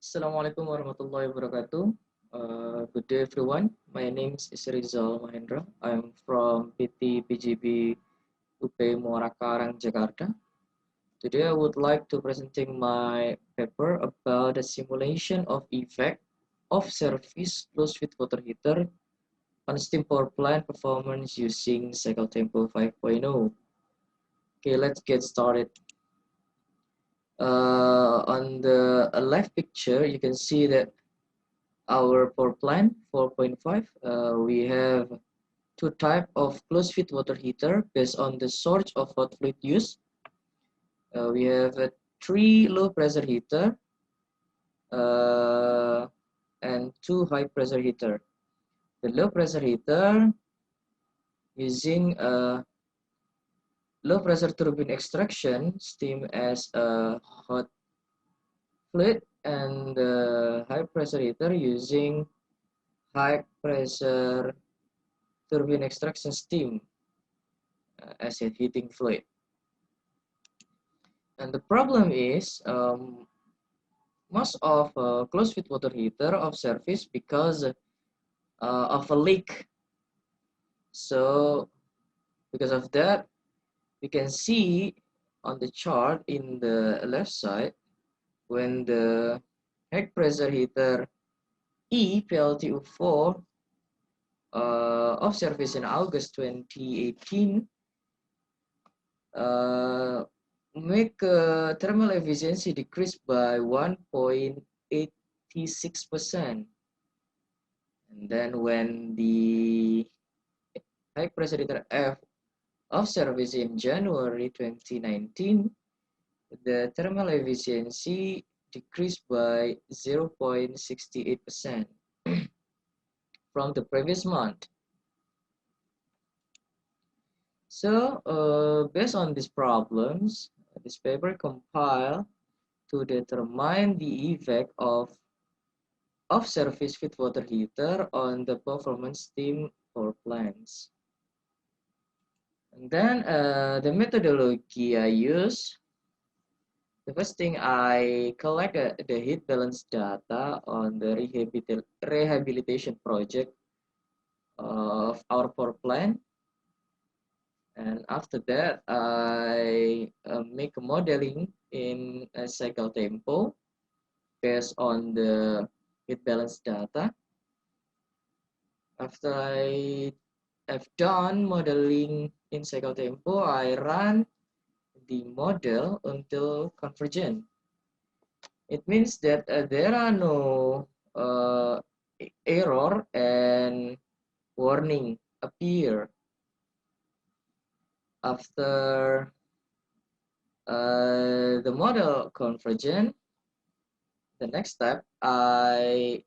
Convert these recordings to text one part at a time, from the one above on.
Assalamualaikum warahmatullahi wabarakatuh. Good day, everyone. My name is Rizal Mahendra. I'm from PT PGB UP Muara Karang, Jakarta. Today, I would like to presenting my paper about the simulation of effect of service closed-fit water heater on steam power plant performance using cycle tempo 5.0. Okay, let's get started. On the left picture, you can see that our power plant 4.5, we have two type of closed fit water heater based on the source of hot fluid use. We have three low pressure heater uh, and two high pressure heater. The low pressure heater using low pressure turbine extraction steam as a hot fluid, and the high pressure heater using high pressure turbine extraction steam as a heating fluid. And the problem is most of closed fit water heater of service because of a leak. So because of that, we can see on the chart in the left side when the high pressure heater EPLTU4 of service in August 2018 make thermal efficiency decrease by 1.86%. And then when the high pressure heater F of service in January 2019, the thermal efficiency decreased by 0.68% from the previous month. So, based on these problems, this paper compiled to determine the effect of off-surface fit water heater on the performance steam power plants. And then the methodology I use, the first thing I collect the heat balance data on the rehabilitation project of our power plant. And after that, I make a modeling in a cycle tempo based on the heat balance data. After I have done modeling in cycle tempo, I run the model until convergent. It means that there are no error and warning appear. After the model convergent, the next step, I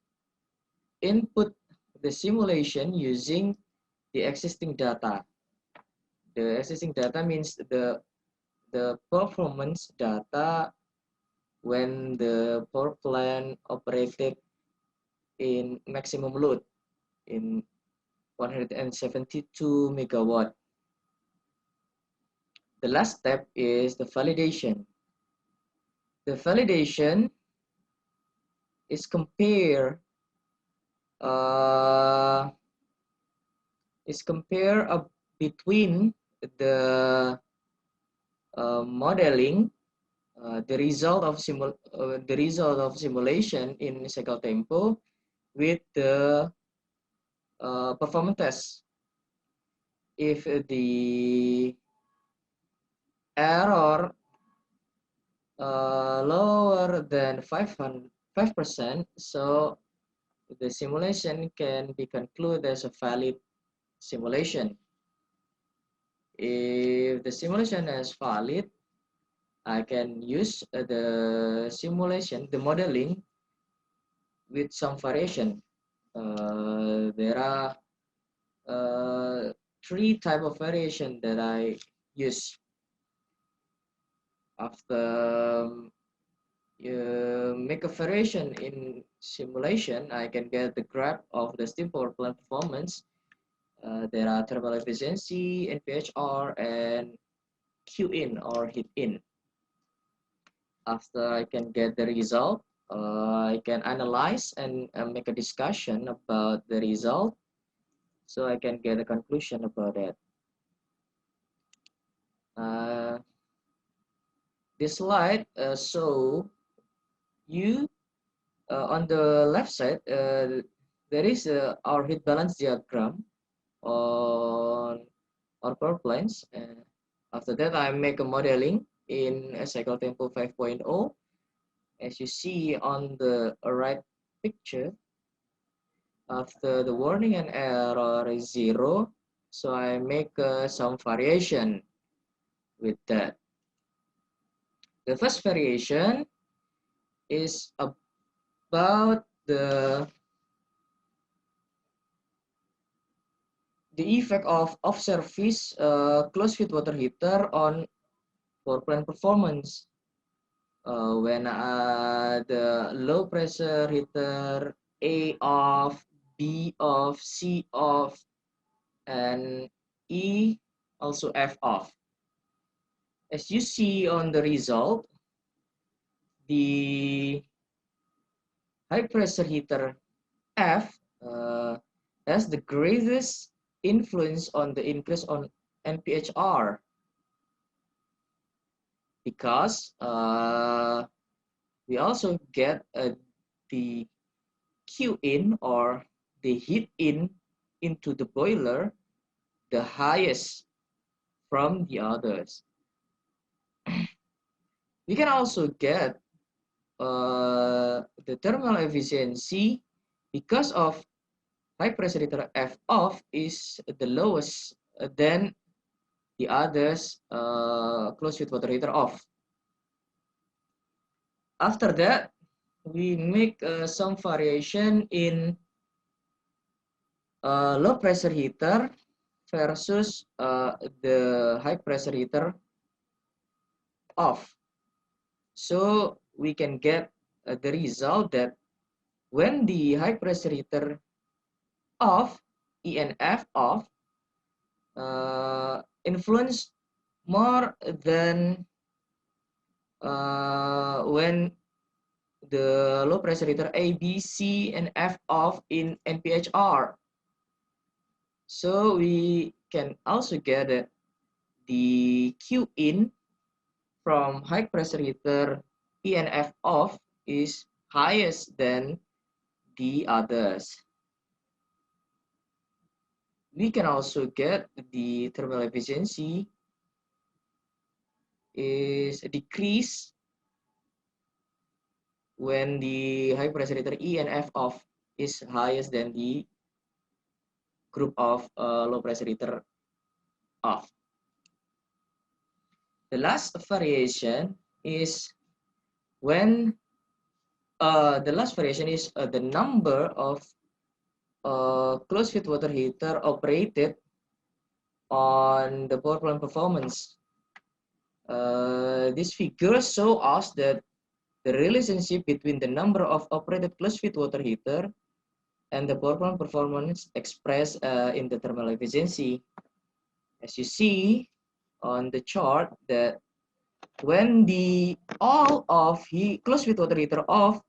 input the simulation using the existing data. The existing data means the performance data when the power plant operated in maximum load in 172 megawatt. The last step is the validation. The validation is uh, compare between the modeling, the result of simulation in cycle tempo with the performance test. If the error lower than 5%, so the simulation can be concluded as a valid simulation. If the simulation is valid, I can use the simulation, the modeling with some variation. There are three type of variation that I use. After you make a variation in simulation, I can get the graph of the steam power plant performance. There are thermal efficiency, NPHR, and Q in or heat in. After I can get the result, I can analyze and make a discussion about the result, so I can get a conclusion about it. This slide show you on the left side there is our heat balance diagram on our power plants. After that, I make a modeling in Cycle Tempo 5.0. As you see on the right picture, after the warning and error is 0, so I make some variation with that. The first variation is about the effect of off-service closed feed water heater on power plant performance. When the low pressure heater A off, B off, C off, and E also F off. As you see on the result, the high pressure heater F has the greatest influence on the increase on NPHR, because we also get the Q in, or the heat in into the boiler, the highest from the others. We can also get the thermal efficiency, because of high pressure heater F off is the lowest than the others closed feed water heater off. After that, we make some variation in low pressure heater versus the high pressure heater off. So we can get the result that when the high pressure heater off, ENF off, influence more than when the low pressure heater A, B, C, and F off in NPHR. So we can also get the Q in from high pressure heater E and F off is highest than the others. We can also get the thermal efficiency is decreased when the high pressure heater E and F off is highest than the group of low pressure heater off. The last variation is when the number of closed feed water heater operated on the power plant performance. This figure shows us that the relationship between the number of operated closed feed water heater and the power plant performance expressed in the thermal efficiency. As you see on the chart, that when the all of closed feed water heater off,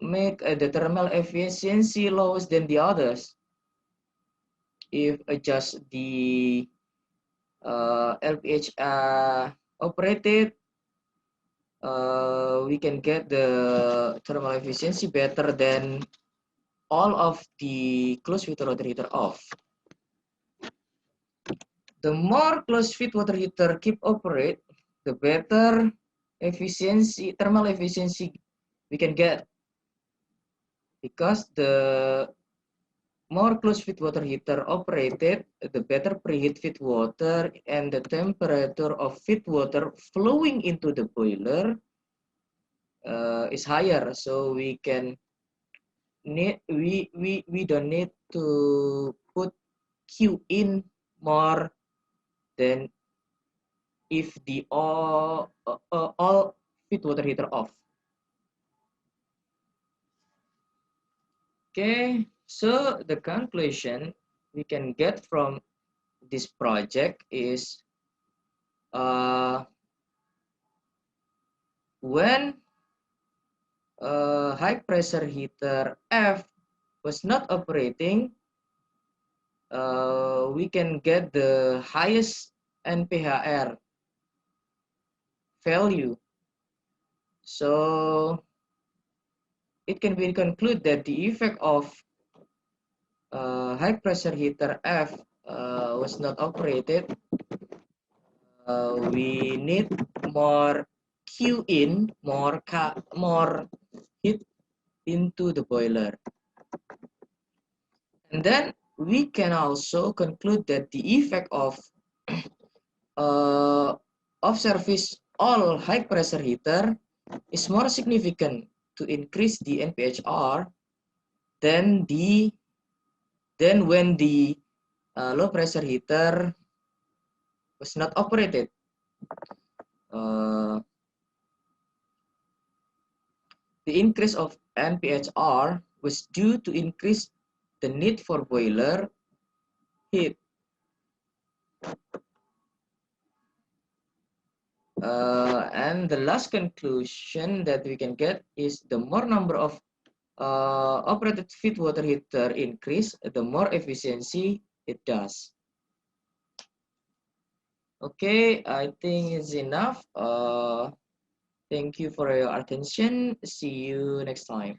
make the thermal efficiency lowest than the others. If just the LPH operated, we can get the thermal efficiency better than all of the closed feed water heater off. The more closed feed water heater keep operate, the better efficiency, thermal efficiency we can get, because the more closed feed water heater operated, the better preheat feed water, and the temperature of feed water flowing into the boiler is higher. So we can we don't need to put Q in more than if the all feed water heater off. Okay, so the conclusion we can get from this project is when high pressure heater F was not operating, we can get the highest NPHR value. So it can be concluded that the effect of high pressure heater F was not operated. We need more Q in, more heat into the boiler. And then we can also conclude that the effect of off-service all high pressure heater is more significant to increase the NPHR than when the low pressure heater was not operated. The increase of NPHR was due to increase the need for boiler heat. And the last conclusion that we can get is the more number of operated feed water heater increase, the more efficiency it does. Okay, I think it's enough. Thank you for your attention. See you next time.